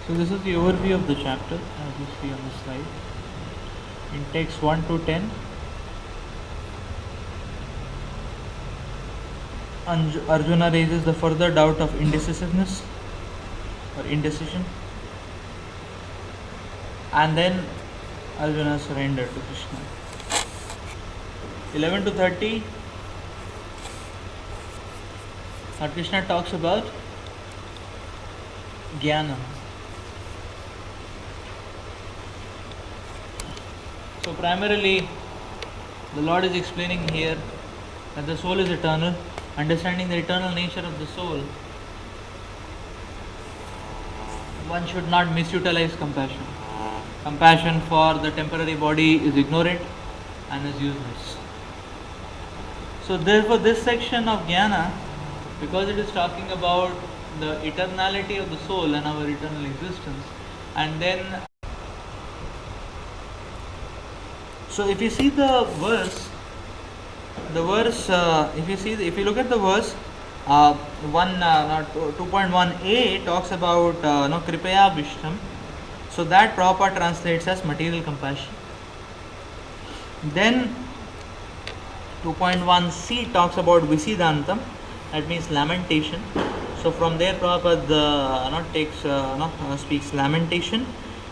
So this is the overview of the chapter as you see on the slide. In text 1 to 10, Arjuna raises the further doubt of indecisiveness or indecision, and then Arjuna surrendered to Krishna. 11 to 30, Lord Krishna talks about Jnana. So primarily, the Lord is explaining here that the soul is eternal. Understanding the eternal nature of the soul, one should not misutilize compassion. Compassion for the temporary body is ignorant and is useless. So therefore this section of Jnana, because it is talking about the eternality of the soul and our eternal existence, and then so if you see the verse, if you look at the verse, 2.1a talks about kripaya vishtam. So that proper translates as material compassion. Then 2.1c talks about visidantam, that means lamentation. So from there Prabhupada speaks lamentation,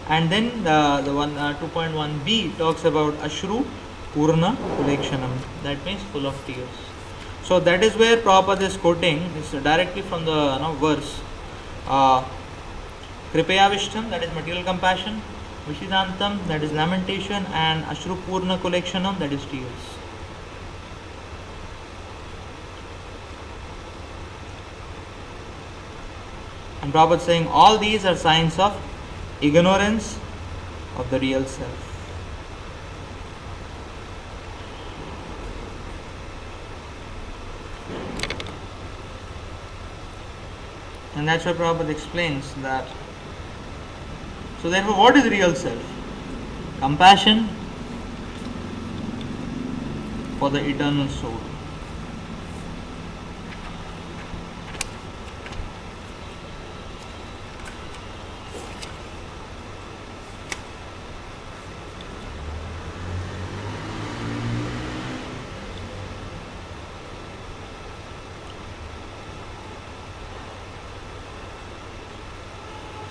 and then the one 2.1b talks about ashru purna kulekshanam, that means full of tears. So that is where Prabhupada is quoting, is directly from the verse. Kripaya Vishtam, that is material compassion, Vishidantam, that is lamentation, and ashru purna kulekshanam, that is tears. And Prabhupada saying all these are signs of ignorance of the real self. And that's why Prabhupada explains that. So therefore, what is real self? Compassion for the eternal soul.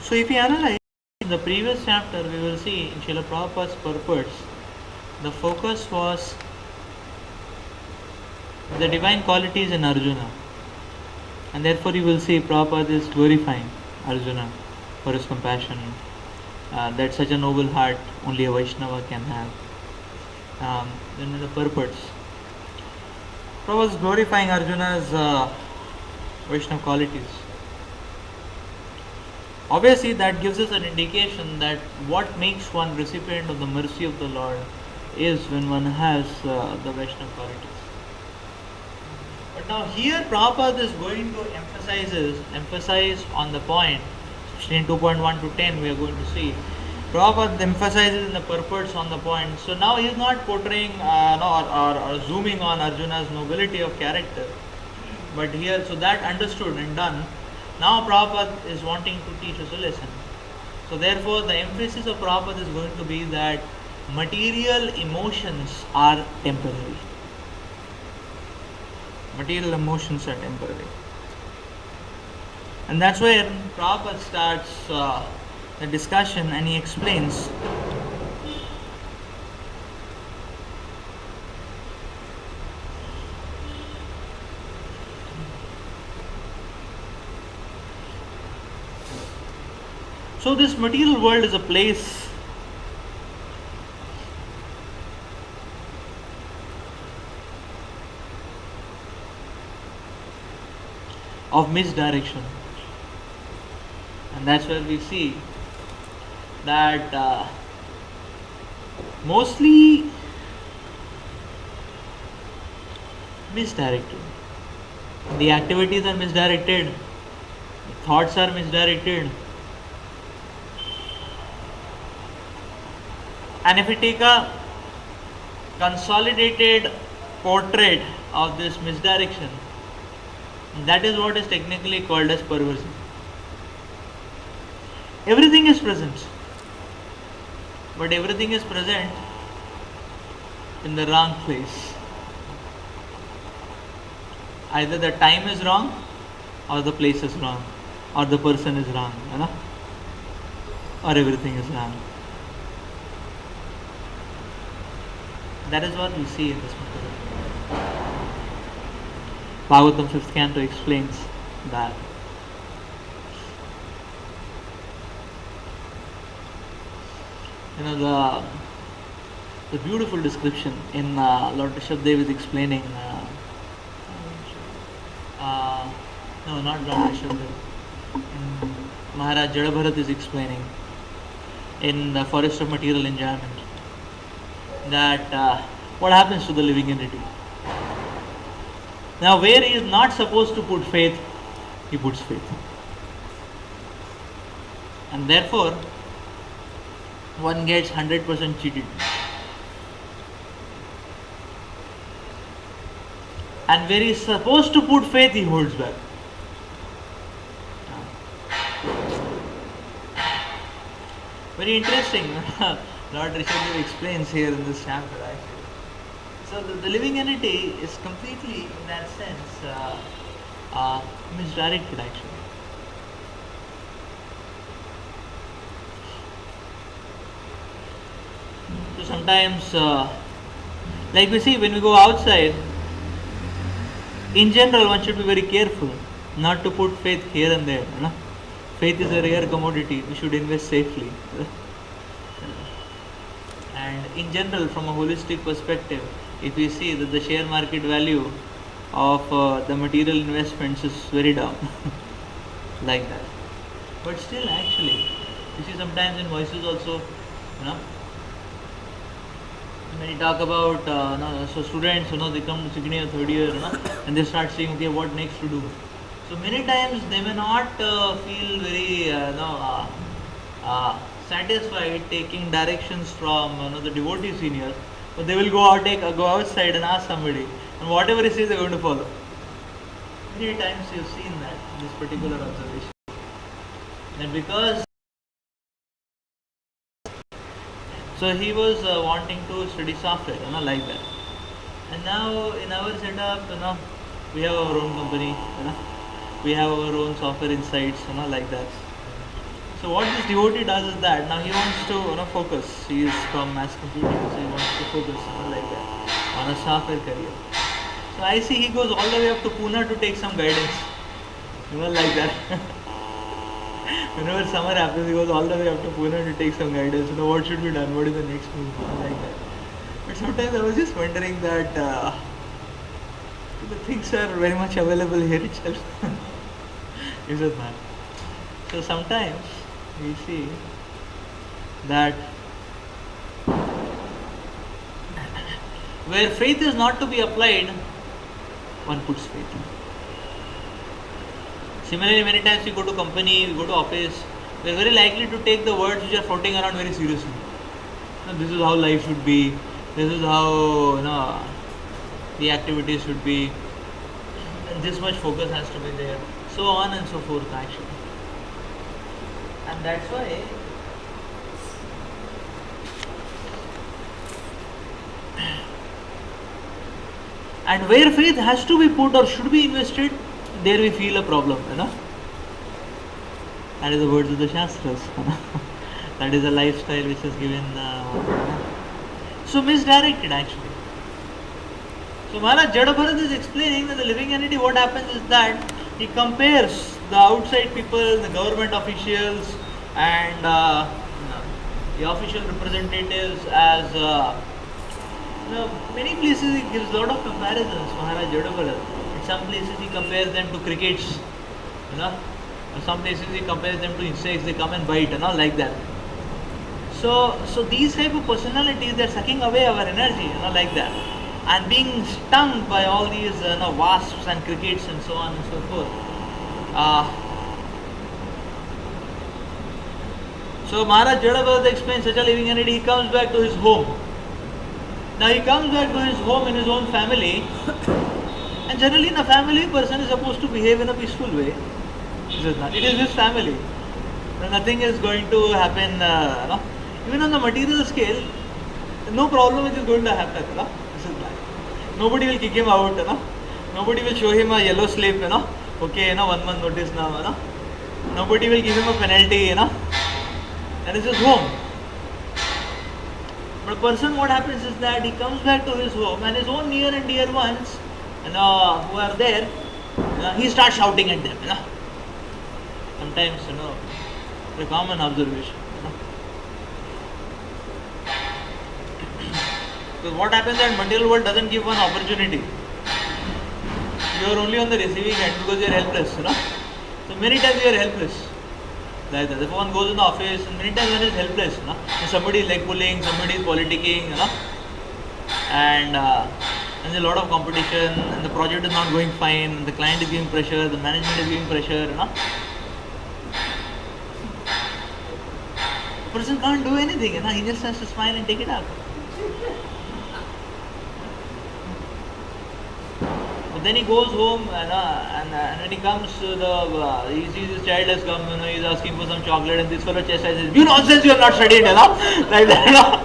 So if you analyze the previous chapter, we will see in Srila Prabhupada's purports, the focus was the divine qualities in Arjuna, and therefore you will see Prabhupada is glorifying Arjuna for his compassion, that such a noble heart only a Vaishnava can have. Then in the purports, Prabhupada is glorifying Arjuna's Vaishnava qualities. Obviously, that gives us an indication that what makes one recipient of the mercy of the Lord is when one has the Vaishnava qualities. But now here Prabhupada is going to emphasize on the point, especially in 2.1 to 10 we are going to see. Prabhupada emphasizes in the purports on the point. So now he is not portraying or zooming on Arjuna's nobility of character. But here, so that understood and done. Now Prabhupada is wanting to teach us a lesson. So therefore the emphasis of Prabhupada is going to be that material emotions are temporary. Material emotions are temporary. And that's where Prabhupada starts the discussion, and he explains so this material world is a place of misdirection, and that's where we see that mostly misdirected. The activities are misdirected, the thoughts are misdirected. And if we take a consolidated portrait of this misdirection, that is what is technically called as perversion. everything is present, but everything is present in the wrong place. Either the time is wrong, or the place is wrong, or the person is wrong, or everything is wrong. That is what we see in this material. Bhagavatam 5th canto explains that. The beautiful description in Lord Rishabhdev is explaining. No, not Lord Rishabhdev. Maharaj Jadabharat is explaining in the Forest of Material Enjoyment that what happens to the living entity. Now, where he is not supposed to put faith, he puts faith. And therefore, one gets 100% cheated. And where he is supposed to put faith, he holds back. Very interesting. Lord Rishabhdev explains here in this chapter actually. So the living entity is completely, in that sense, misdirected actually. So sometimes, like we see when we go outside, in general one should be very careful not to put faith here and there. Faith is a rare commodity, we should invest safely. And in general, from a holistic perspective, if we see that the share market value of the material investments is very down, like that. But still, actually, you see sometimes in voices also, when you talk about so students, they come to second year, third year, and they start saying, okay, what next to do? So many times they may not feel very satisfied taking directions from the devotee seniors, but they will go outside and ask somebody, and whatever he says, they are going to follow. Many times you have seen that, this particular observation. And because so he was wanting to study software, like that. And now in our setup, we have our own company, we have our own software insights, like that. So what this devotee does is that now he wants to focus. He is from mass computing, so he wants to focus like that on a software career. So I see he goes all the way up to Pune to take some guidance, like that. Whenever summer happens, he goes all the way up to Pune to take some guidance. What should be done? What is the next move? Like that. But sometimes I was just wondering that the things are very much available here itself. Is it not? So sometimes we see that where faith is not to be applied, one puts faith. Similarly, many times we go to company, we go to office, we are very likely to take the words which are floating around very seriously. This is how life should be, this is how the activities should be, and this much focus has to be there, so on and so forth actually. And that's why and where faith has to be put or should be invested, there we feel a problem, That is the words of the Shastras. That is a lifestyle which is given so misdirected actually. So Maharaj Jadabharat is explaining that the living entity, what happens is that he compares the outside people, the government officials and the official representatives as many places he gives a lot of comparisons, Maharaj Jadabharat. In some places he compares them to crickets, in some places he compares them to insects, they come and bite, like that. So these type of personalities, they are sucking away our energy, like that, and being stung by all these wasps and crickets and so on and so forth. So Maharaj Jadabharat explains such a living entity, he comes back to his home. Now he comes back to his home in his own family, and generally in a family, a person is supposed to behave in a peaceful way. Is it not? It is his family. Nothing is going to happen. Even on the material scale, no problem is going to happen. This is bad. Nobody will kick him out. Nobody will show him a yellow slip. Okay, 1 month notice now. Nobody will give him a penalty. And it's his home. But a person, what happens is that he comes back to his home and his own near and dear ones, who are there, he starts shouting at them. Sometimes, it's a common observation. Because what happens that material world doesn't give one opportunity. You are only on the receiving end because you are helpless. So many times you are helpless. Like that. If one goes in the office, many times one is helpless. And somebody is leg pulling, somebody is politicking, and there's a lot of competition, and the project is not going fine, and the client is giving pressure, the management is giving pressure. The person can't do anything. He just has to smile and take it up. But then he goes home and when he comes to he sees his child has come, he's asking for some chocolate, and this fellow chastises, "You nonsense, you have not studied, like that,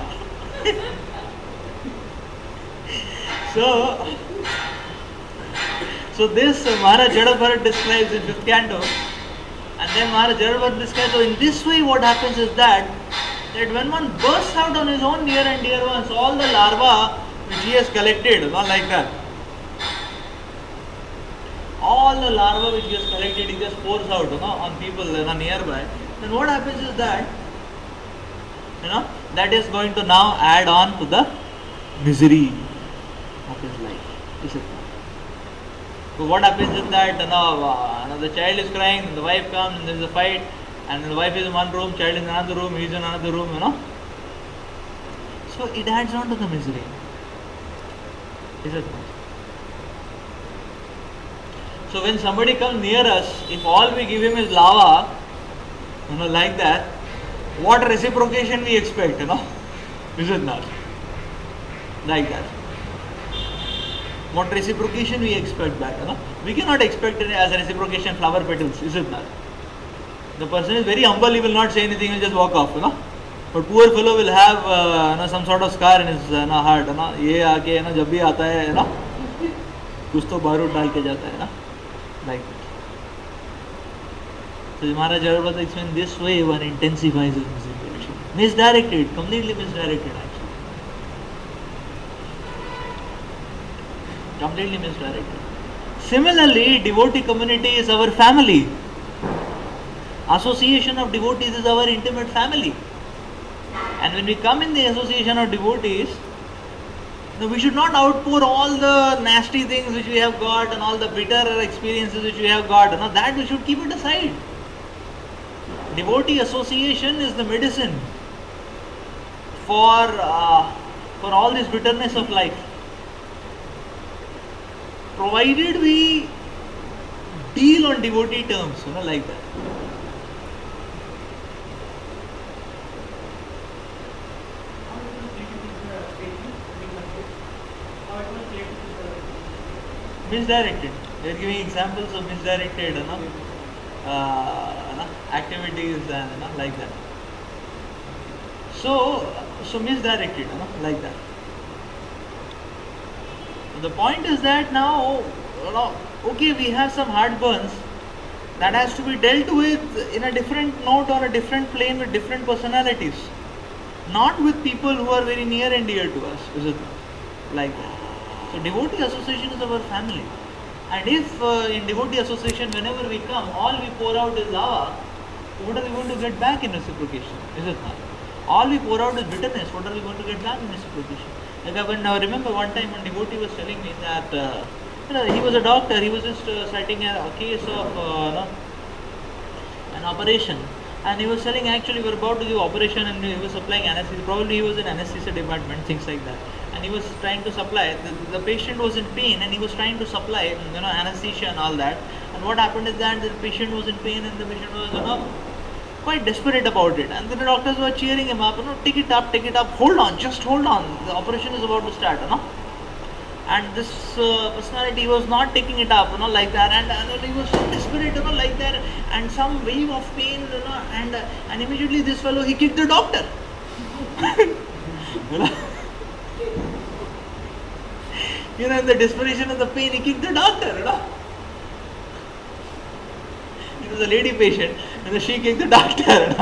So this Maharaj Jadabharat describes in 5th canto, and then Maharaj Jadabharat describes, so in this way what happens is that when one bursts out on his own near and dear ones, all the larva which he has collected, like that, all the larva which he has collected, he just pours out on people nearby, then what happens is that that is going to now add on to the misery of his life. Is it not? So what happens is that the child is crying, and the wife comes, and there is a fight, and the wife is in one room, child is in another room, he is in another room, So it adds on to the misery. Is it not? So when somebody comes near us, if all we give him is lava, like that, what reciprocation we expect, Is it not? Like that. What reciprocation we expect back, We cannot expect it as a reciprocation flower petals, is it not? The person is very humble, he will not say anything, he will just walk off, But poor fellow will have some sort of scar in his heart, ये आके जब भी आता है कुछ तो बारूद डाल के जाता है like that. So Maharaj Jadabharat explains, this way one intensifies his misery actually. Misdirected, completely misdirected actually. Completely misdirected. Similarly, devotee community is our family. Association of devotees is our intimate family. And when we come in the association of devotees, we should not outpour all the nasty things which we have got and all the bitter experiences which we have got. That we should keep it aside. Devotee association is the medicine for all this bitterness of life. Provided we deal on devotee terms, like that. Misdirected. They are giving examples of misdirected activities and like that. So misdirected, like that. The point is that now, okay, we have some heartburns that has to be dealt with in a different note or a different plane with different personalities, not with people who are very near and dear to us, is it not? Like that. So devotee association is our family, and if in devotee association whenever we come, all we pour out is lava, what are we going to get back in reciprocation? Is it not? All we pour out is bitterness, what are we going to get back in reciprocation? Like I remember one time one devotee was telling me that he was a doctor, he was just citing a case of an operation, and he was telling actually we were about to do operation and he was supplying anesthesia, probably he was in anesthesia department, things like that. And he was trying to supply, the patient was in pain and he was trying to supply anesthesia and all that. And what happened is that the patient was in pain and the patient was quite desperate about it. And then the doctors were cheering him up, take it up, hold on, just hold on, the operation is about to start. and this personality was not taking it up, like that, and he was so desperate, like that, and some wave of pain, and immediately this fellow, he kicked the doctor. you know, in the desperation of the pain, he kicked the doctor. It was a lady patient, and she kicked the doctor.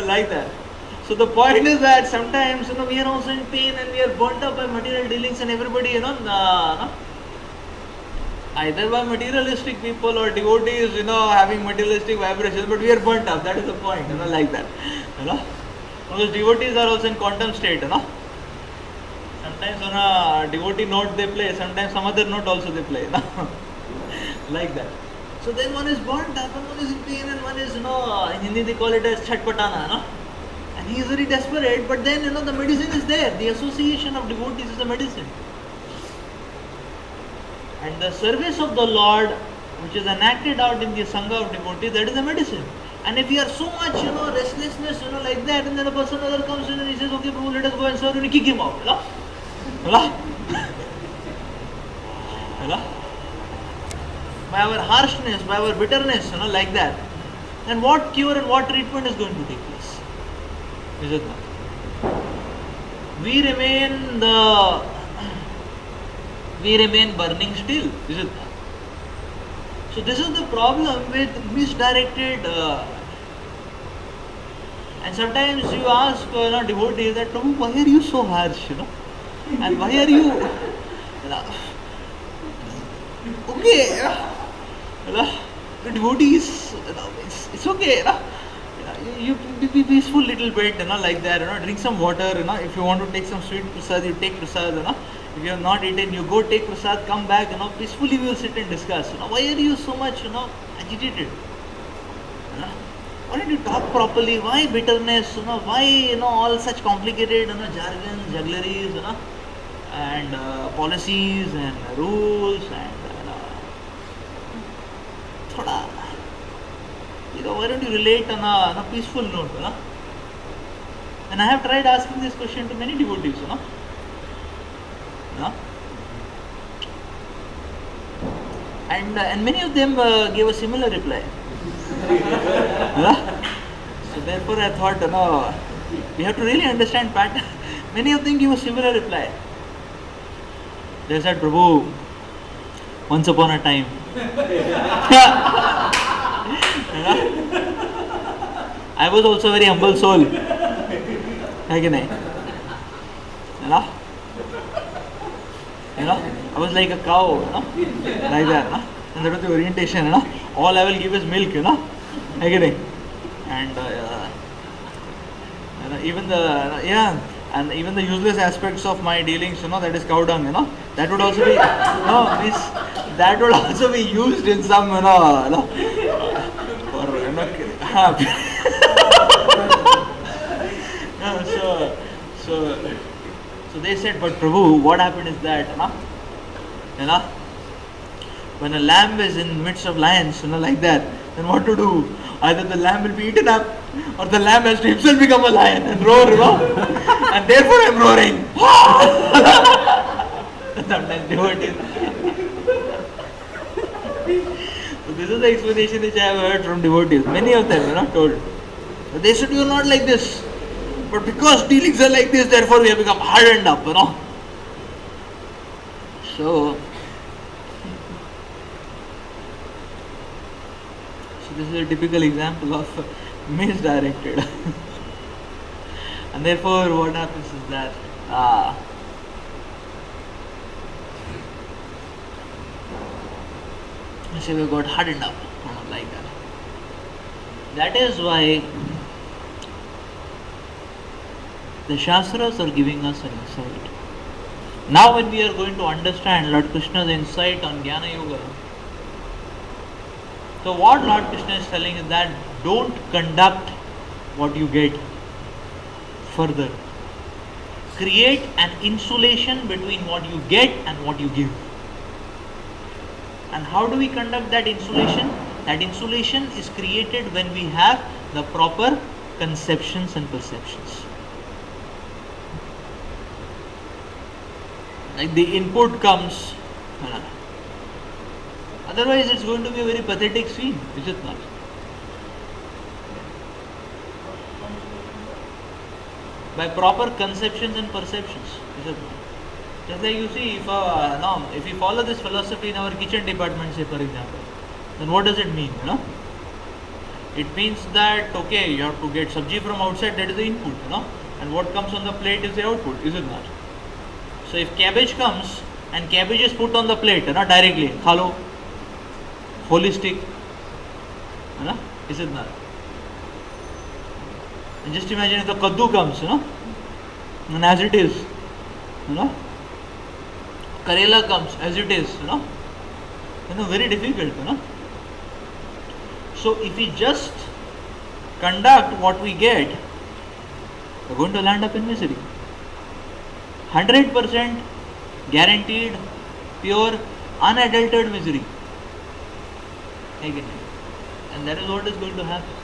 Like that. So the point is that sometimes, we are also in pain and we are burnt up by material dealings, and everybody, either by materialistic people or devotees, having materialistic vibrations, but we are burnt up. That is the point, like that. Because devotees are also in quantum state, Sometimes on a devotee note they play, sometimes some other note also they play, like that. So then one is burnt up and one is in pain and one is, in Hindi they call it as chatpatana, And he is very desperate, but then, the medicine is there. The association of devotees is a medicine. And the service of the Lord, which is enacted out in the Sangha of devotees, that is a medicine. And if you are so much, restlessness, like that, and then a person other comes in and he says, okay, Prabhu, let us go and serve, and you kick him out, By our harshness, by our bitterness, like that. And what cure and what treatment is going to take place? Is it not? We remain burning still, is it not? So this is the problem with misdirected, and sometimes you ask devotees that, Prabhu, why are you so harsh, and why are you, okay, the devotees, it's okay, you be peaceful little bit, like that, drink some water, if you want to take some sweet prasad, you take prasad, if you have not eaten, you go take prasad, come back, peacefully we will sit and discuss, why are you so much, agitated, why don't you talk properly, why bitterness, why, all such complicated, jargon, juggleries, and policies and rules and, thoda, why don't you relate on a peaceful note, And I have tried asking this question to many devotees, And many of them gave a similar reply. So therefore I thought, we have to really understand pattern. Many of them give a similar reply. They said, Prabhu, once upon a time. I was also a very humble soul. I was like a cow, like that, and that was the orientation, all I will give is milk, and even the and even the useless aspects of my dealings, that is cow dung, that would also be that would also be used in some, So they said, but Prabhu, what happened is that, when a lamb is in the midst of lions, like that, then what to do? Either the lamb will be eaten up, or the lamb has to himself become a lion and roar, and therefore I am roaring. Sometimes devotees. So this is the explanation which I have heard from devotees. Many of them, told. But they said, you are not like this. But because dealings are like this, therefore we have become hardened up, So this is a typical example of misdirected. And therefore what happens is that we got hardened up, like that. That is why the Shastras are giving us an insight. Now when we are going to understand Lord Krishna's insight on Jnana Yoga, so what Lord Krishna is telling is that don't conduct what you get further. Create an insulation between what you get and what you give. And how do we conduct that insulation? That insulation is created when we have the proper conceptions and perceptions. like the input comes. Otherwise, it's going to be a very pathetic scene, is it not? By proper conceptions and perceptions, is it not? Just like you see, if we follow this philosophy in our kitchen department, say for example, then what does it mean? It means that okay, you have to get sabji from outside, that is the input, and what comes on the plate is the output, is it not? So if cabbage comes and cabbage is put on the plate, directly, khalo, holistic, is it not? And just imagine if the kaddu comes, and as it is, Karela comes as it is, very difficult, So if we just conduct what we get, we're going to land up in misery. 100% guaranteed, pure, unadulterated misery. And that is what is going to happen.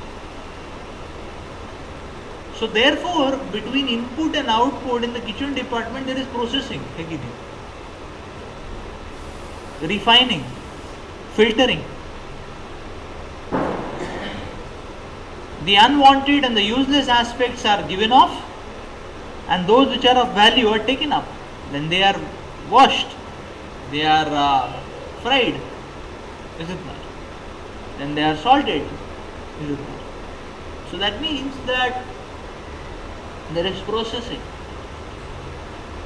So therefore, between input and output in the kitchen department, there is processing, refining, filtering. The unwanted and the useless aspects are given off, and those which are of value are taken up. Then they are washed, they are fried, is it not? Then they are salted, is it not? So that means that there is processing.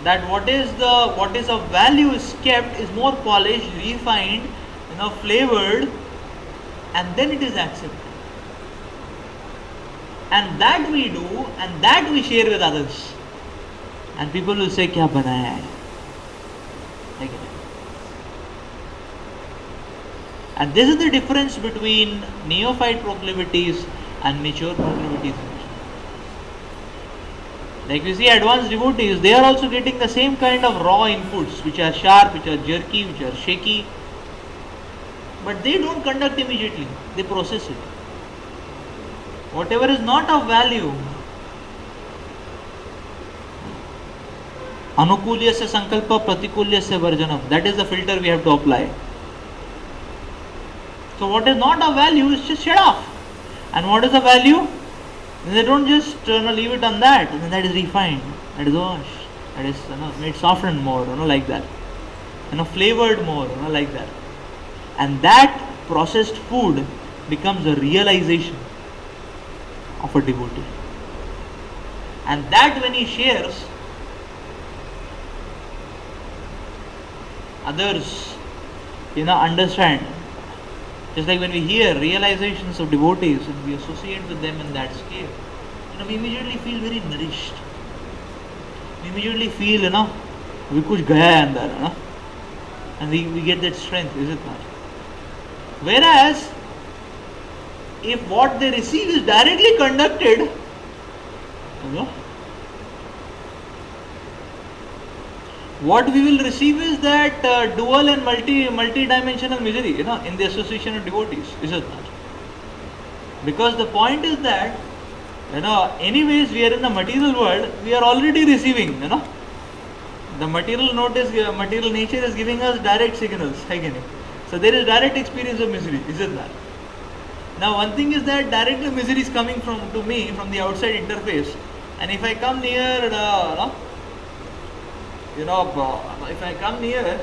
That what is of value is kept, is more polished, refined, flavored, and then it is accepted. And that we do, and that we share with others. And people will say, "Kya banaya hai?" And this is the difference between neophyte proclivities and mature proclivities. Like we see advanced devotees, they are also getting the same kind of raw inputs, which are sharp, which are jerky, which are shaky. But they don't conduct immediately, they process it. Whatever is not of value, anukulyasya sankalpa pratikulyasya varjanam, that is the filter we have to apply. So what is not of value is just shut off. And what is of value? They don't just leave it on that, and then that is refined, that is washed, that is made softened more, like that, flavored more, like that. And that processed food becomes a realization of a devotee. And that when he shares, others, understand. Just like when we hear realizations of devotees and we associate with them in that scale, we immediately feel very nourished. We immediately feel, we kuch gaya hai andar, and we get that strength, is it not? Whereas, if what they receive is directly conducted, what we will receive is that dual and multi-dimensional misery, in the association of devotees, is it not? Because the point is that, anyways we are in the material world, we are already receiving, the material nature is giving us direct signals, so there is direct experience of misery, is it not? Now one thing is that directly misery is coming to me from the outside interface, and if I come near, if I come near,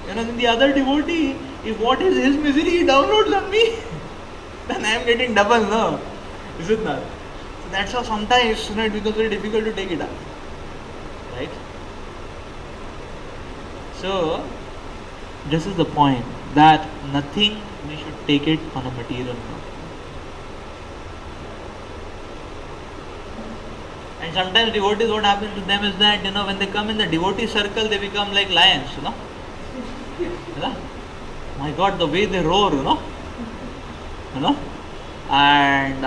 then the other devotee, if what is his misery he downloads on me, then I am getting double, no? Is it not? So that's how sometimes it becomes very difficult to take it up. Right? So, this is the point, that nothing we should take it on a material note. And sometimes devotees, what happens to them is that, when they come in the devotee circle, they become like lions, My God, the way they roar, and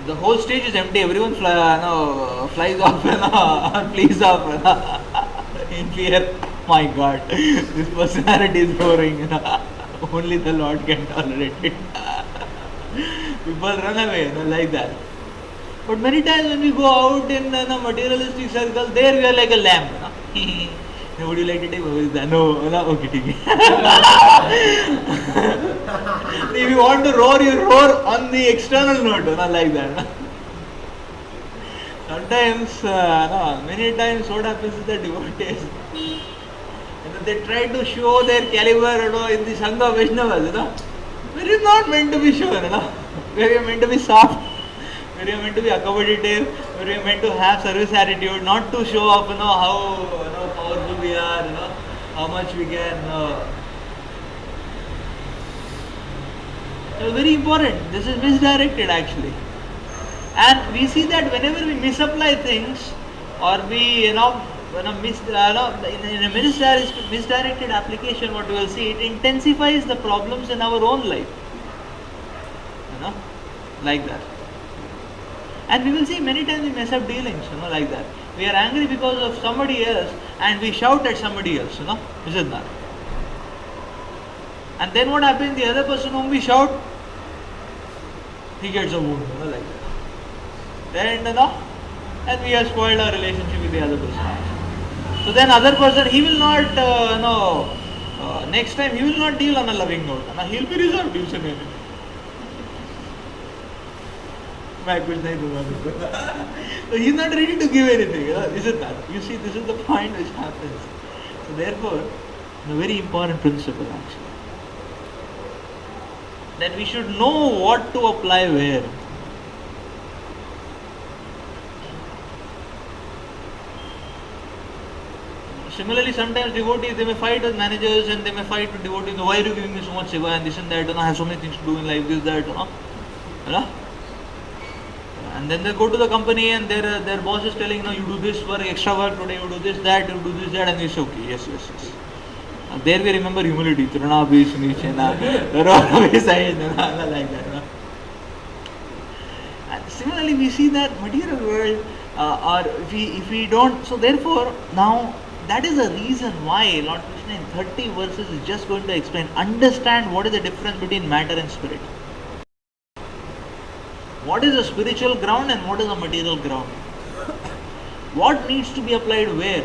the whole stage is empty. Everyone flies off, or flees off, in fear. My God, this personality is roaring. Only the Lord can tolerate it. People run away, like that. But many times when we go out in a materialistic circle, there we are like a lamb. No, would you like to take over that? No, okay, take it. If you want to roar, you roar on the external note, not like that. Sometimes, many times what happens is the devotees, they try to show their caliber, in the Sangha Vaishnavas, where it's not meant to be shown, where you are meant to be soft, where you are meant to be accommodative, where you are meant to have service attitude, not to show off, how powerful we are, how much we can. So very important. This is misdirected actually. And we see that whenever we misapply things, or we, in a misdirected application, what we will see, it intensifies the problems in our own life. Like that. And we will see many times we mess up dealings, like that. We are angry because of somebody else, and we shout at somebody else, isn't that? And then what happens? The other person whom we shout, he gets a wound, like that. Then, and we have spoiled our relationship with the other person. So then other person, he will not, next time he will not deal on a loving note. He will be reserved, he will say, so he is not ready to give anything, isn't that? You see, this is the point which happens. So therefore, a very important principle actually, that we should know what to apply where. Similarly, sometimes devotees, they may fight with managers and they may fight with devotees. Why are you giving me so much seva and this and that? I have so many things to do in life, this, that. And then they go to the company and their boss is telling, you do this work, extra work today, you do this, that, you do this, that, and they say, okay, yes. And there we remember humility. Like that. And similarly, we see that material world, or if we don't, so therefore, now, that is the reason why Lord Krishna in 30 verses is just going to explain, understand what is the difference between matter and spirit. What is a spiritual ground and what is a material ground? What needs to be applied where?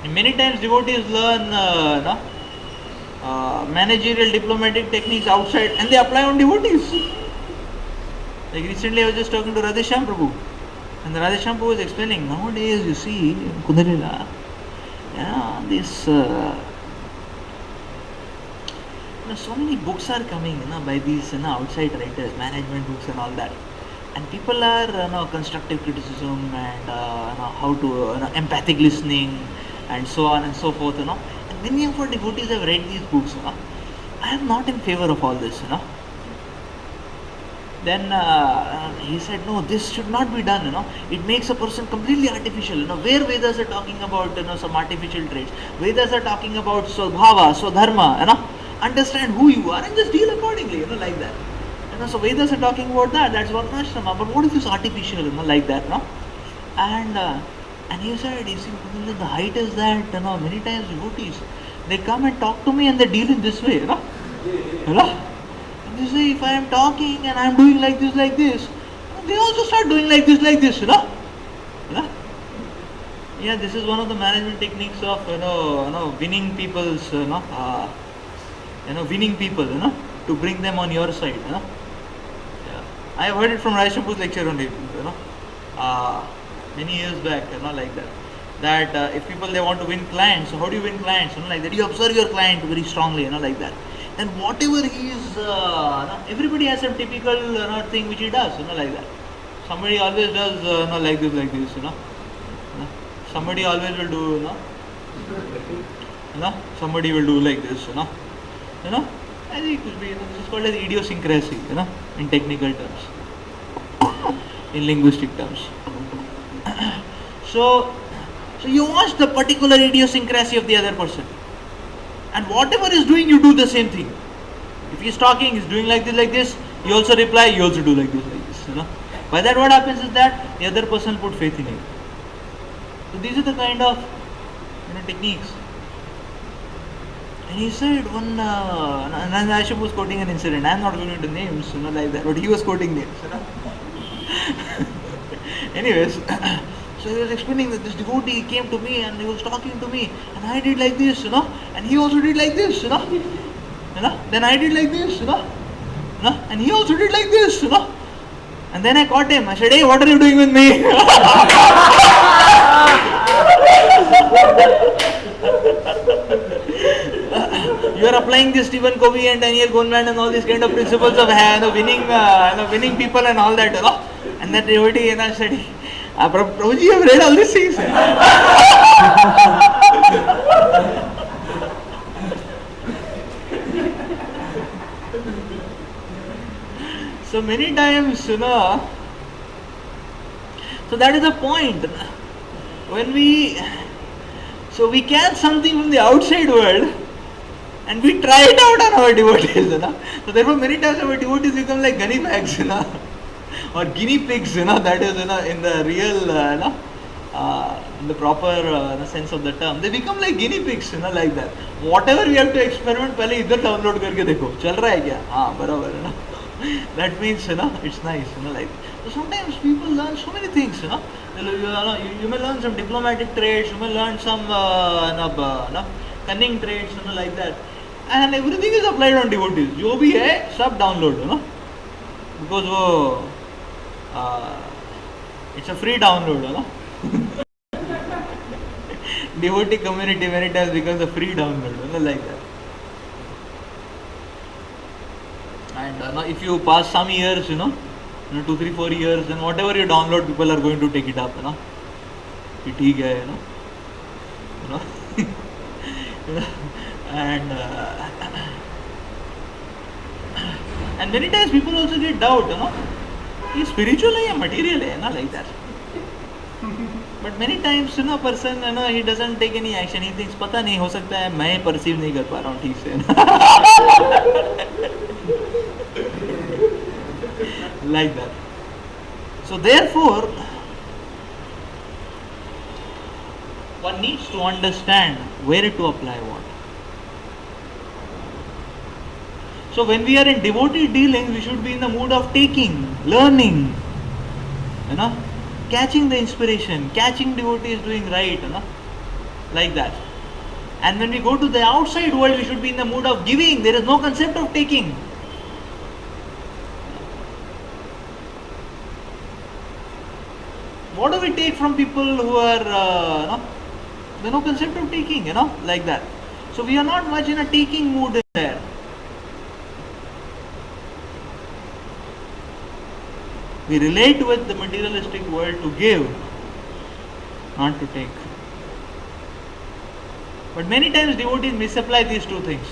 Many times devotees learn managerial diplomatic techniques outside and they apply on devotees. Like recently I was just talking to Radheshyam Prabhu. And Radheshyam Prabhu was explaining, nowadays you see in Kundarila, this so many books are coming by these outside writers, management books and all that. And people are constructive criticism and how to empathic listening and so on and so forth. And many of our devotees have read these books. I am not in favor of all this. Then he said, no, this should not be done. It makes a person completely artificial. Where Vedas are talking about some artificial traits, Vedas are talking about Swabhava, Swadharma. Understand who you are and just deal accordingly. Like that. So Vedas are talking about that. That's Varnashrama. But what if it's artificial? Like that. And he said, you see, the height is that many times devotees, they come and talk to me and they deal in this way. You see, if I am talking and I am doing like this, they also start doing like this, Yeah, this is one of the management techniques of winning people's, winning people, to bring them on your side. Yeah. I have heard it from Raishambhu's lecture only, many years back, like that. That if people they want to win clients, so how do you win clients? Like that, you observe your client very strongly, like that. And whatever he is, everybody has a typical thing which he does, like that. Somebody always does like this, Somebody always will do, somebody will do like this, I think it could be, this is called as idiosyncrasy, in technical terms, in linguistic terms. So you watch the particular idiosyncrasy of the other person. And whatever he's doing, you do the same thing. If he's talking, he's doing like this, you also reply, you also do like this. By that what happens is that the other person put faith in you. So these are the kind of techniques. And he said and Ashim was quoting an incident. I am not going into names, like that, but he was quoting names. Anyways, so he was explaining that this devotee came to me and he was talking to me, and I did like this, and he also did like this, Then I did like this, and he also did like this, And then I caught him. I said, "Hey, what are you doing with me?" You are applying this Stephen Covey and Daniel Goleman and all these kind of principles of winning people and all that, And that devotee, said, Prabhuji, you have read all these things. So many times, so that is the point. When we catch something from the outside world and we try it out on our devotees, So therefore many times our devotees become like gunny bags, or guinea pigs, that is, in the real, in the proper sense of the term. They become like guinea pigs, like that. Whatever we have to experiment, पहले इधर download करके देखो, चल रहा है क्या? हाँ, बराबर, That means, it's nice, like. So sometimes people learn so many things, You may learn some diplomatic traits, you may learn some cunning traits, like that. And everything is applied on devotees. जो भी है, सब download, Because it's a free download, Devotee community many times becomes a free download, like that. And if you pass some years, 2, 3, 4 years, then whatever you download, people are going to take it up, ठीक है, and many times people also get doubt, Is spiritual or material, like that. But many times, a person, he doesn't take any action. He thinks, पता नहीं हो सकता है मैं perceive नहीं कर पा रहा हूँ ठीक से, like that. So therefore, one needs to understand where to apply what. So when we are in devotee dealings, we should be in the mood of taking, learning, catching the inspiration, catching devotees doing right, like that. And when we go to the outside world, we should be in the mood of giving. There is no concept of taking. What do we take from people who are, there's no concept of taking, like that. So we are not much in a taking mood there. We relate with the materialistic world to give, not to take. But many times devotees misapply these two things,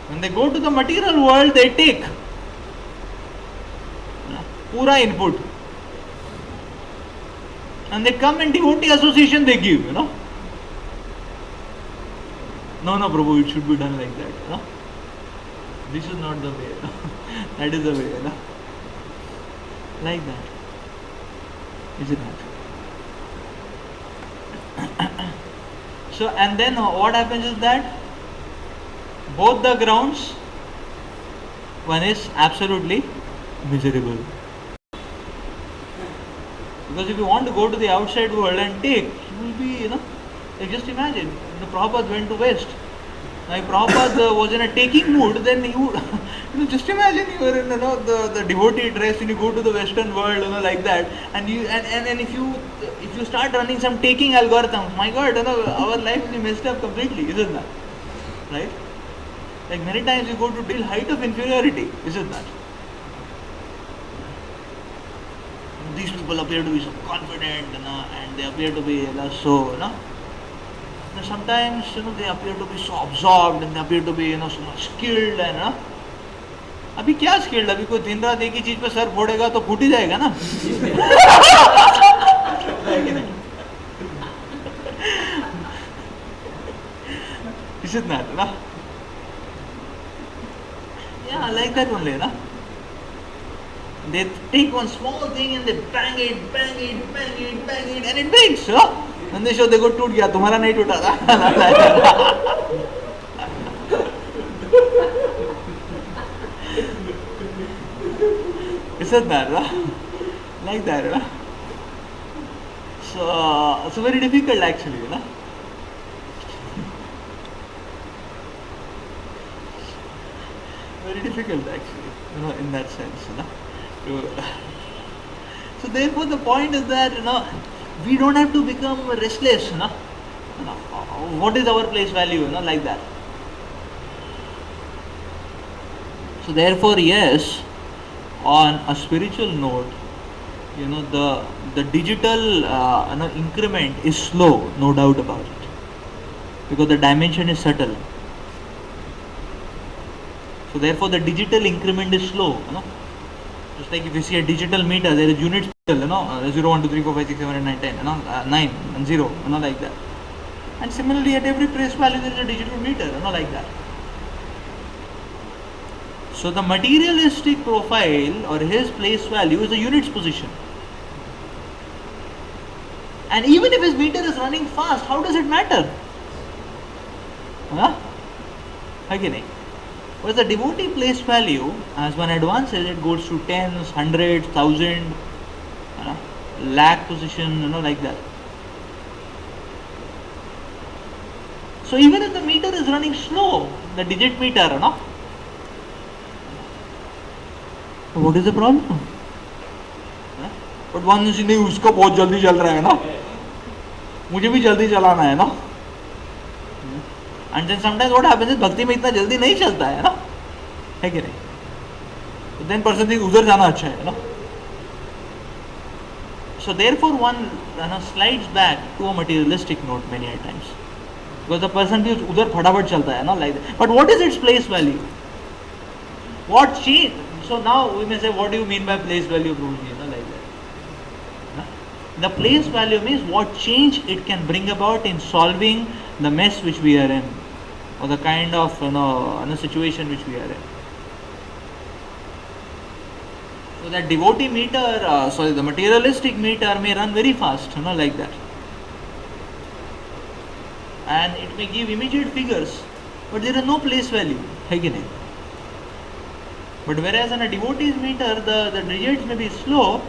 When they go to the material world, they take pura input. And they come in devotee association, they give, No, Prabhu, it should be done like that, This is not the way, That is the way, Like that. Is it not? So, and then what happens is that both the grounds, one is absolutely miserable. Because if you want to go to the outside world and take, you will be, like just imagine, the Prabhupada went to West. Now if Prabhupada was in a taking mood, then he would, just imagine you are in the devotee dress and you go to the Western world, like that, and if you start running some taking algorithms, my God, our life will be messed up completely, isn't that? Right? Like many times you go to till height of inferiority, isn't that? These people appear to be so confident, and they appear to be so, sometimes, they appear to be so absorbed and they appear to be, so much skilled and, अभी क्या skilled? अभी कोई दिन रात एक ही चीज पे sir फोड़ेगा तो फूट ही जाएगा ना? Is it not, Yeah, like that only, They take one small thing and they bang it, and it breaks, And they show, देखो टूट गया, तुम्हारा नहीं टूटा था. Isn't that, like that, So, it's very difficult actually, Very difficult actually, in that sense, So therefore the point is that, we don't have to become restless, What is our place value, like that. So therefore, yes, on a spiritual note, the digital increment is slow, no doubt about it, because the dimension is subtle. So therefore, the digital increment is slow. Just like if you see a digital meter, there is units, 0, 1, 2, 3, 4, 5, 6, 7, 8, 9, 10, 9 and 0, like that. And similarly, at every place value, there is a digital meter, like that. So the materialistic profile or his place value is a unit's position. And even if his meter is running fast, how does it matter? Again, whereas the devotee place value, as one advances, it goes to tens, hundreds, thousand, lakh position, like that. So even if the meter is running slow, the digit meter, what is the problem? But one is नहीं उसका बहुत जल्दी चल रहा है मुझे भी जल्दी चलाना है And then sometimes what happens is भक्ति में इतना जल्दी नहीं चलता है कि नहीं? Then person thinks उधर जाना अच्छा है So therefore one slides back to a materialistic note many a times, because the person feels उधर फटाफट चलता है like that. But what is its place value? What change? So now we may say, what do you mean by place value, Prabhuji? Like that. The place value means what change it can bring about in solving the mess which we are in, or the kind of situation which we are in. So that devotee meter, the materialistic meter may run very fast, like that, and it may give immediate figures, but there is no place value, again. But whereas in a devotee's meter, the digits may be slow,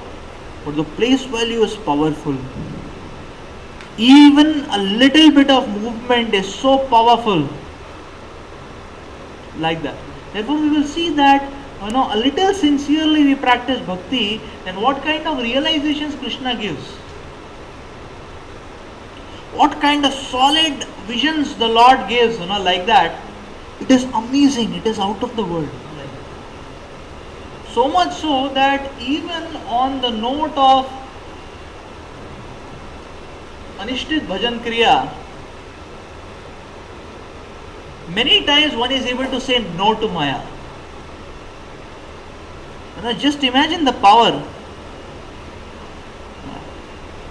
but the place value is powerful. Even a little bit of movement is so powerful, like that. Therefore, we will see that a little sincerely we practice bhakti, then what kind of realizations Krishna gives, what kind of solid visions the Lord gives, like that. It is amazing. It is out of the world. So much so that even on the note of Anishtit Bhajan Kriya, many times one is able to say no to Maya. Just imagine the power.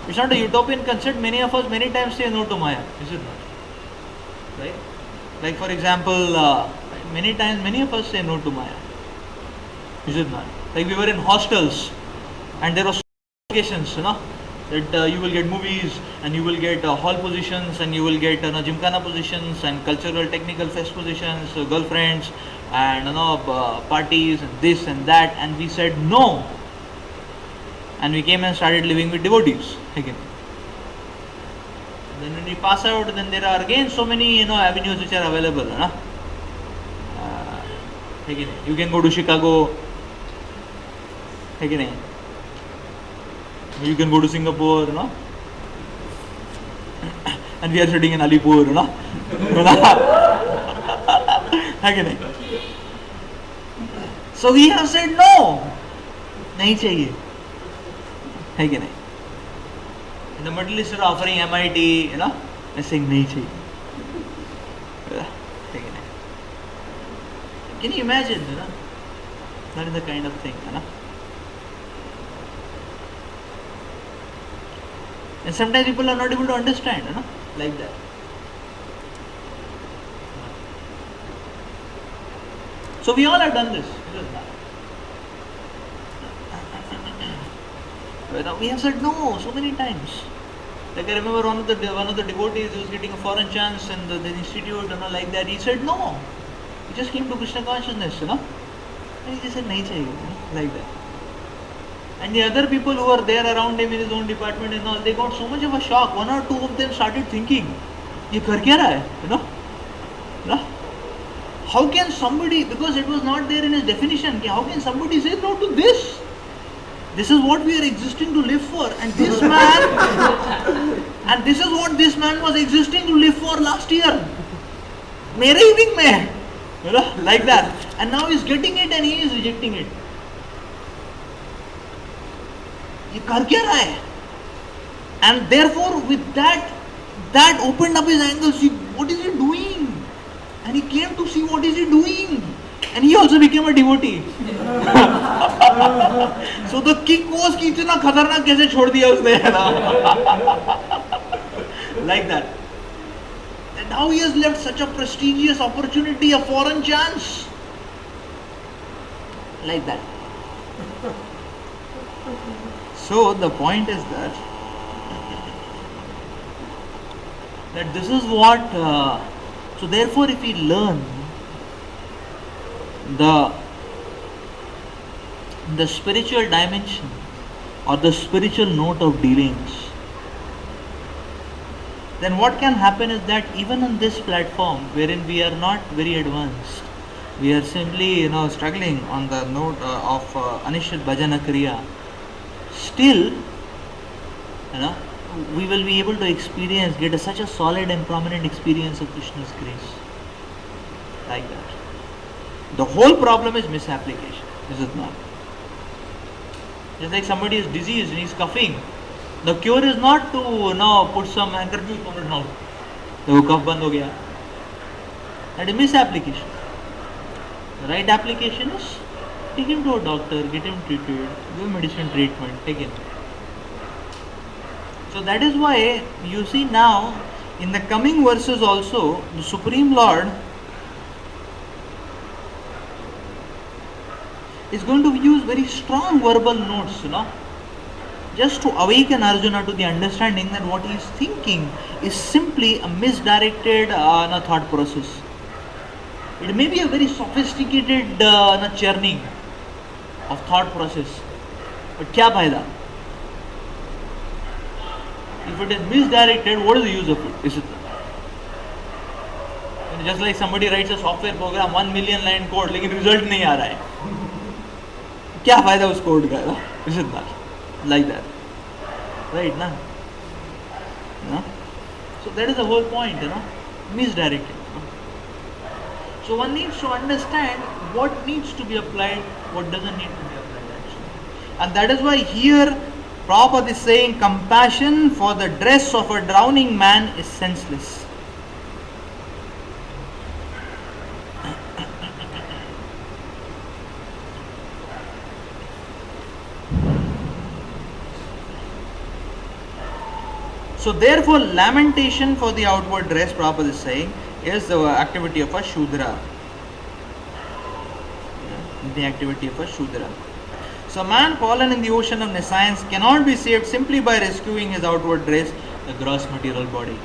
It's not a utopian concept. Many of us many times say no to Maya, is it not? Right? Like for example, many times many of us say no to Maya. Is it not? Like we were in hostels and there were occasions, that you will get movies and you will get hall positions and you will get gymkhana positions and cultural technical fest positions, girlfriends and parties and this and that, and we said no, and we came and started living with devotees again. Then when we pass out, then there are again so many avenues which are available. Again, you can go to Chicago. Again, you can go to Singapore, and we are sitting in Alipur, Again. So we have said no, nahi chahiye. Again. And the materialists are offering MIT, and saying nahi chahiye. Can you imagine, That is the kind of thing, And sometimes people are not able to understand, like that. So we all have done this. We have said no so many times. Like I remember one of the devotees who was getting a foreign chance in the institute, like that. He said no. He just came to Krishna consciousness, and he just said nahi chahiye, like that. And the other people who were there around him in his own department and all, they got so much of a shock. One or two of them started thinking, "ये कर क्या रहा है?" You know, how can somebody, because it was not there in his definition, how can somebody say no to this? This is what we are existing to live for, and this man, and this is what this man was existing to live for last year. मेरे ही wing में, like that, and now he's getting it and he is rejecting it. ये कर क्या रहा है? And therefore, with that opened up his angle. See, what is he doing? And he came to see what is he doing. And he also became a devotee. So the kick was कि इतना खतरनाक कैसे छोड़ दिया उसने, like that. And now he has left such a prestigious opportunity, a foreign chance, like that. So the point is that this is what. So therefore, if we learn the spiritual dimension or the spiritual note of dealings, then what can happen is that even on this platform, wherein we are not very advanced, we are simply struggling on the note of Anishit Bhajana Kriya, still we will be able to get such a solid and prominent experience of Krishna's grace, like that. The whole problem is misapplication, is it not? Just like somebody is diseased and he's coughing, the cure is not to put some handkerchief on his mouth. So cough band ho gaya. That is misapplication. The right application is take him to a doctor, get him treated, give him medicine treatment, take him. So that is why you see now in the coming verses also the Supreme Lord is going to use very strong verbal notes, just to awaken Arjuna to the understanding that what he is thinking is simply a misdirected thought process. It may be a very sophisticated churning of thought process, but kya fayda? If it is misdirected, what is the use of it? Is it just like somebody writes a software program 1 million line code, लेकिन result नहीं आ रहा है, क्या फायदा उस code का? Is it not like that? Right, na? So that is the whole point, misdirected. So one needs to understand what needs to be applied, what doesn't need to be applied actually. And that is why here Prabhupada is saying compassion for the dress of a drowning man is senseless. So therefore lamentation for the outward dress, Prabhupada is saying, is the activity of a Shudra. The activity of a Shudra. So man fallen in the ocean of nescience cannot be saved simply by rescuing his outward dress, the gross material body.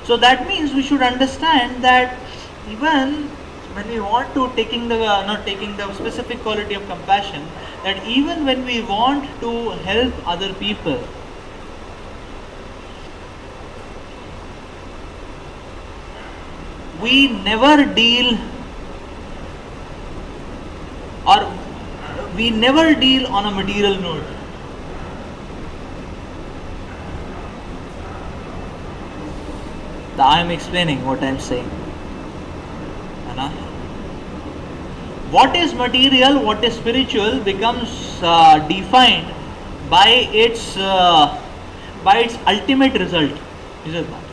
So that means we should understand that even when we want to taking the specific quality of compassion, that even when we want to help other people, we never deal on a material note. I am explaining what I am saying. What is material, what is spiritual becomes defined by its ultimate result. Is it not?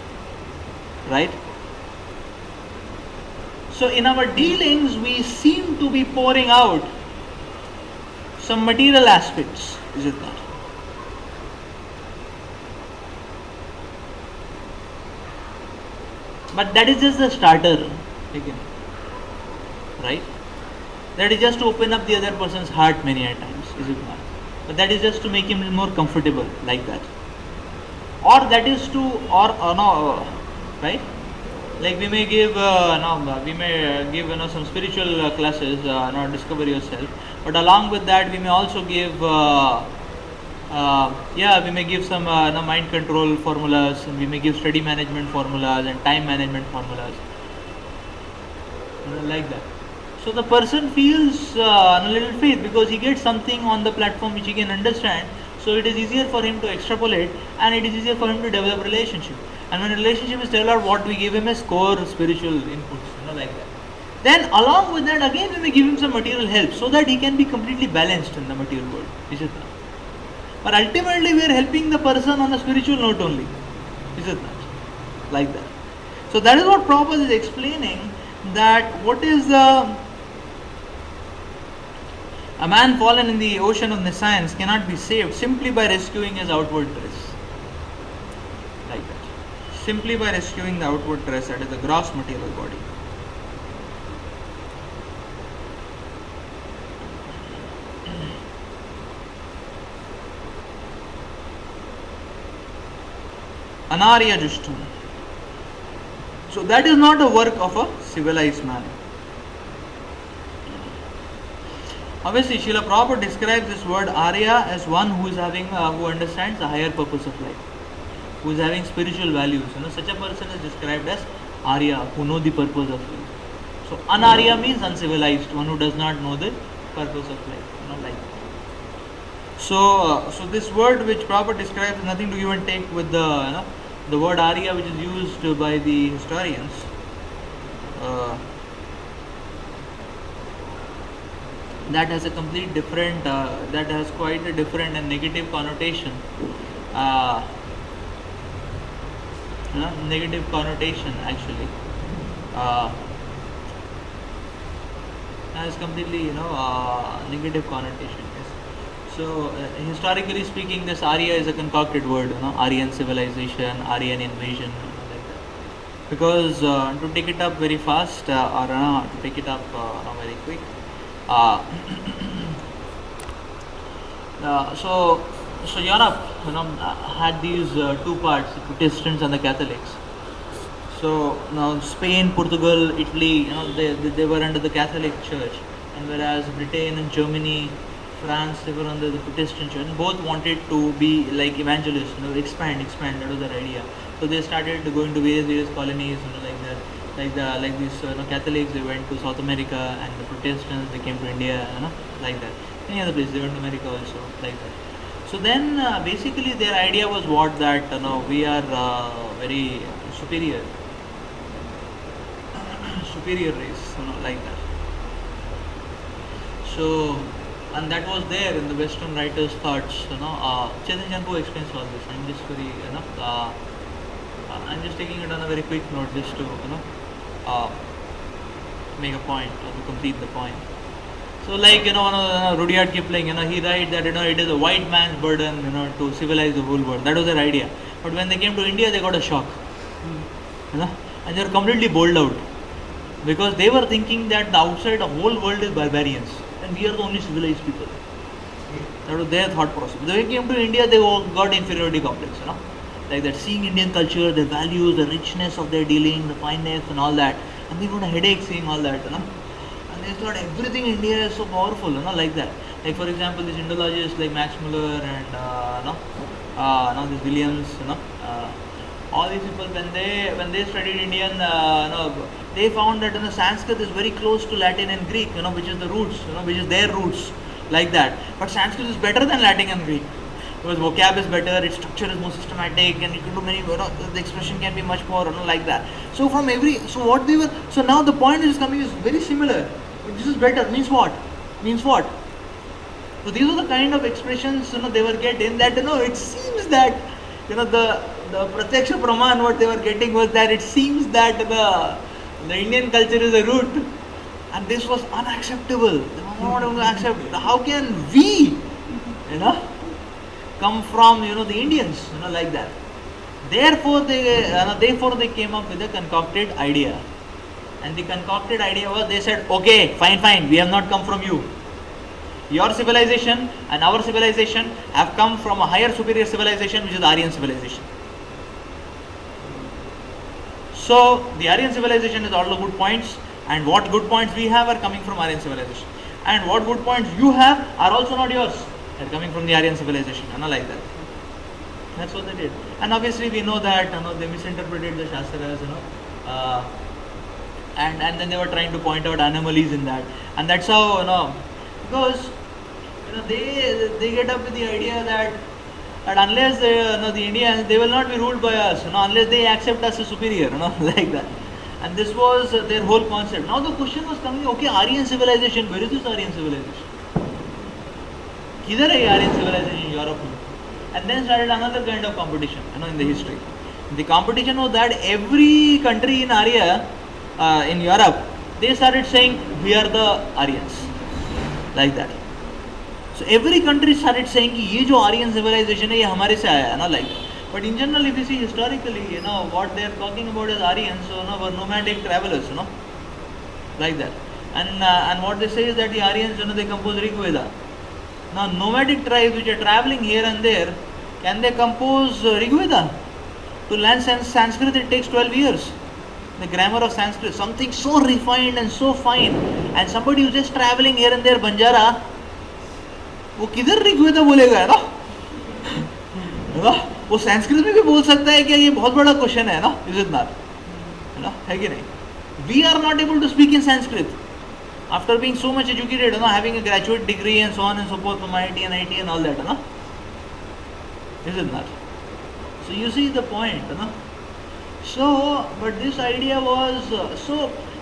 Right? So in our dealings, we seem to be pouring out some material aspects, is it not? But that is just the starter, again, right? That is just to open up the other person's heart many a times, is it not? But that is just to make him more comfortable, like that. Or that is to, right? Like we may give some spiritual classes, discover yourself. But along with that, we may also give, we may give some mind control formulas, and we may give study management formulas and time management formulas, like that. So the person feels a little faith because he gets something on the platform which he can understand. So it is easier for him to extrapolate, and it is easier for him to develop relationship. And when a relationship is developed, what we give him is core spiritual inputs, like that. Then along with that, again we may give him some material help so that he can be completely balanced in the material world. Is it not? But ultimately we are helping the person on a spiritual note only. Is it not? Like that. So that is what Prabhupada is explaining, that what is a man fallen in the ocean of nescience cannot be saved simply by rescuing his outward dress. Like that. Simply by rescuing the outward dress, that is the gross material body. Anarya Jushtam. So that is not a work of a civilized man. Obviously, Srila Prabhupada describes this word Arya as one who is having, who understands the higher purpose of life, who is having spiritual values. Such a person is described as Arya, who know the purpose of life. So Anarya means uncivilized, one who does not know the purpose of life. Like that. So this word which Prabhupada describes is nothing to give and take with the word Arya which is used by the historians. That has a complete different, that has quite a different and negative connotation. Negative connotation actually. Has completely, negative connotation. So, historically speaking, this Arya is a concocted word, Aryan civilization, Aryan invasion, like that. Because to take it up very fast, or to take it up very quick, so Europe, had these two parts, the Protestants and the Catholics. So now Spain, Portugal, Italy, they were under the Catholic Church, and whereas Britain and Germany, France, they were under the Protestant church. Both wanted to be like evangelists, expand. That was their idea. So they started going to various colonies, like these Catholics. They went to South America, and the Protestants they came to India, like that. Any other place they went to America also, like that. So then basically their idea was what, that we are very superior race, like that. So. And that was there in the Western writers' thoughts. Chaitanya explains all this. I'm just very, I'm just taking it on a very quick note, just to make a point or to complete the point. So, like Rudyard Kipling, he writes that it is a white man's burden, to civilize the whole world. That was their idea. But when they came to India, they got a shock, and they were completely bowled out because they were thinking that the outside, the whole world is barbarians. And we are the only civilized people. That was their thought process. When they came to India, they got inferiority complex, like that, seeing Indian culture, their values, the richness of their dealing, the fineness and all that, and they got a headache seeing all that, and they thought everything in India is so powerful, like that. Like for example, these Indologists like Max Muller and this Williams, all these people, when they studied Indian, they found that Sanskrit is very close to Latin and Greek, which is the roots, which is their roots, like that. But Sanskrit is better than Latin and Greek because vocab is better, its structure is more systematic, and you can do many, the expression can be much more, like that. So so now the point is coming is very similar. But this is better means what? So these are the kind of expressions they were getting. That it seems that the Pratyaksha Praman, what they were getting was that it seems that the Indian culture is a root, and this was unacceptable. They were not able to accept. How can we, come from the Indians, like that? Therefore they came up with a concocted idea, and the concocted idea was, they said, okay, fine, we have not come from you. Your civilization and our civilization have come from a higher superior civilization, which is the Aryan civilization. So the Aryan civilization is all the good points, and what good points we have are coming from Aryan civilization. and what good points you have are also not yours. They're coming from the Aryan civilization, like that. That's what they did. And obviously we know that they misinterpreted the Shastras, uh, and then they were trying to point out anomalies in that, and that's how because they get up with the idea that unless the Indians, they will not be ruled by us, unless they accept us as superior, like that. And this was their whole concept. Now the question was coming, okay, Aryan civilization, where is this Aryan civilization? किधर है Aryan civilization in Europe? And then started another kind of competition, in the history. The competition was that every country in Arya, in Europe, they started saying, we are the Aryans, like that. So every country started saying कि ये जो Aryan civilization है ये हमारे से आया है, like that. But in general, if you see historically, what they are talking about as Aryans, were nomadic travelers, like that. And what they say is that the Aryans, they compose Rig Veda. Now, nomadic tribes which are traveling here and there, can they compose Rig Veda? To learn Sanskrit, it takes 12 years. The grammar of Sanskrit, something so refined and so fine, and somebody who's just traveling here and there, Banjara, वो किधर ऋग्वेदा बोलेगा, है ना? वो संस्कृत में भी बोल सकता है क्या? ये बहुत बड़ा क्वेश्चन है ना, इज इट नॉट, है कि नहीं? We are not able to speak in Sanskrit after being so much educated, having a graduate degree and so on and so forth from IIT and IT and all that, is it not? So you see the point, So, but this idea was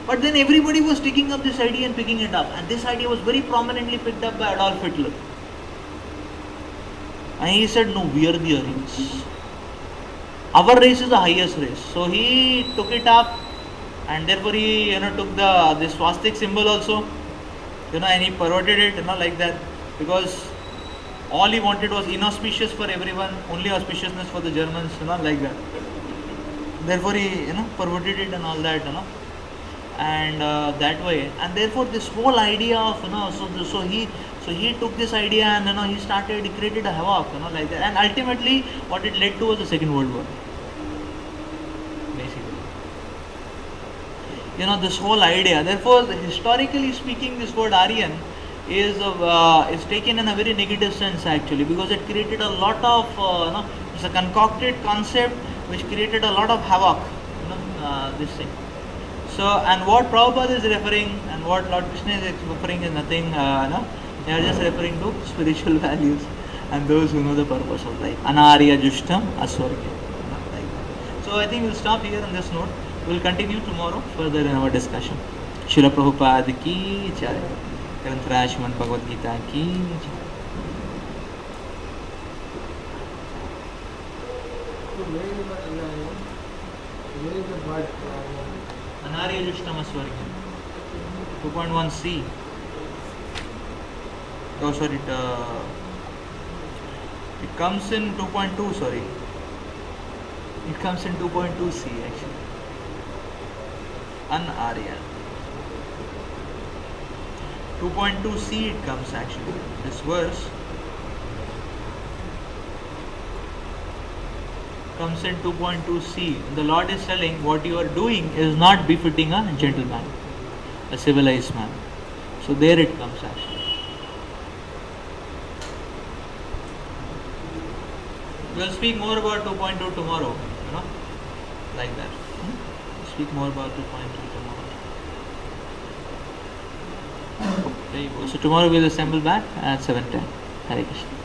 but then everybody was taking up this idea and picking it up, and this idea was very prominently picked up by Adolf Hitler. And he said, no, we are the Aryans. Our race is the highest race. So he took it up, and therefore he took the swastik symbol also, and he perverted it, like that, because all he wanted was inauspicious for everyone, only auspiciousness for the Germans, like that. Therefore he perverted it and all that, and that way, and therefore this whole idea of so he took this idea and he created a havoc, like that, and ultimately what it led to was the Second World War, basically. This whole idea. Therefore, historically speaking, this word Aryan is taken in a very negative sense actually, because it created a lot of it's a concocted concept which created a lot of havoc, this thing. So, and what Prabhupada is referring and what Lord Krishna is referring is nothing, they are just referring to spiritual values and those who know the purpose of life. Anarya Jushtam Aswargya. So I think we'll stop here on this note. We'll continue tomorrow further in our discussion. Srila Prabhupada ki jai. Granth Srimad Bhagavad Gita ki jai. Anarya Jushtam Aswargya. 2.1c. Oh, sorry, it comes in 2.2, sorry. It comes in 2.2c actually. Anarya. 2.2c it comes actually. This verse comes in 2.2c. The Lord is telling what you are doing is not befitting a gentleman, a civilized man. So there it comes actually. We'll speak more about 2.2 tomorrow, like that. Speak more about 2.2 tomorrow. There you go. So tomorrow we'll assemble back at 7:10. Hare Krishna.